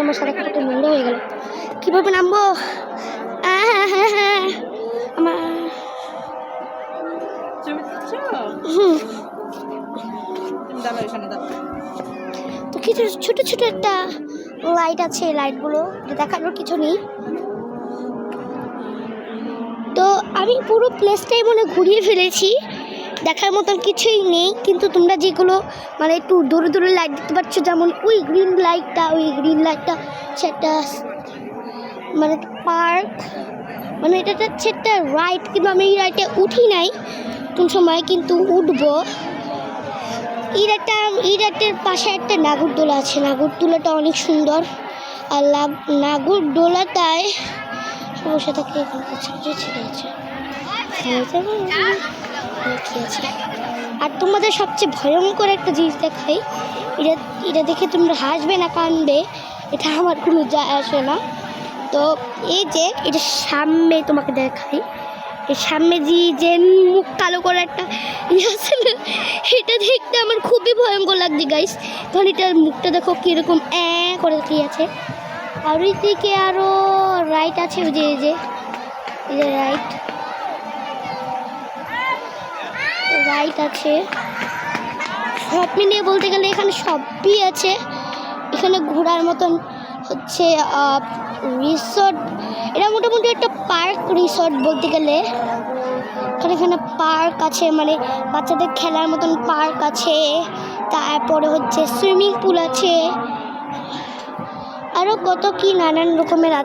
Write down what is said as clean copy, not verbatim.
আমার সারা কাপড়টা নোংরা হয়ে গেল। কীভাবে নামবো? আমার তো কিছু ছোট ছোট একটা লাইট আছে, লাইটগুলো দেখানোর কিছু নেই। তো আমি পুরো প্লেসটাই মনে ঘুরিয়ে ফেলেছি, দেখার মতন কিছুই নেই। কিন্তু তোমরা যেগুলো মানে একটু দূরে দূরে লাইট দেখতে পাচ্ছ, যেমন ওই গ্রিন লাইটটা সেটা মানে পার্ক, মানে এটা হচ্ছে একটা রাইড, কিন্তু আমি এই রাইডে উঠি নাই, কোন সময় কিন্তু উঠবো। এই রাইডের পাশে একটা নাগরদোলা আছে, নাগরদোলাটা অনেক সুন্দর। আর নাগরদোলাটায় বসে থাকে, ছেড়ে আছে। আর তোমাদের সবচেয়ে ভয়ঙ্কর একটা জিনিস দেখাই, এটা দেখে তোমরা হাসবে না কাঁদবে, এটা আমার কোনো যায় আসে না। তো এই যে এটা সামনে তোমাকে দেখাই, এর সামনে যে মুখ কালো করে একটা আছে না, এটা দেখতে আমার খুবই ভয়ঙ্কর লাগছে গাইস। কারণ এটার মুখটা দেখো কীরকম করে কি আছে। আর ওই দিকে আরও রাইট আছে, ওই যে রাইট আছে। সব মিলিয়ে বলতে গেলে এখানে সবই আছে। এখানে ঘোরার মতন হচ্ছে রিসর্ট, এটা মোটামুটি একটা পার্ক রিসর্ট বলতে গেলে। এখানে পার্ক আছে, মানে বাচ্চাদের খেলার মতন পার্ক আছে, তারপরে হচ্ছে সুইমিং পুল আছে, আরও কত কি নানান রকমের আছে।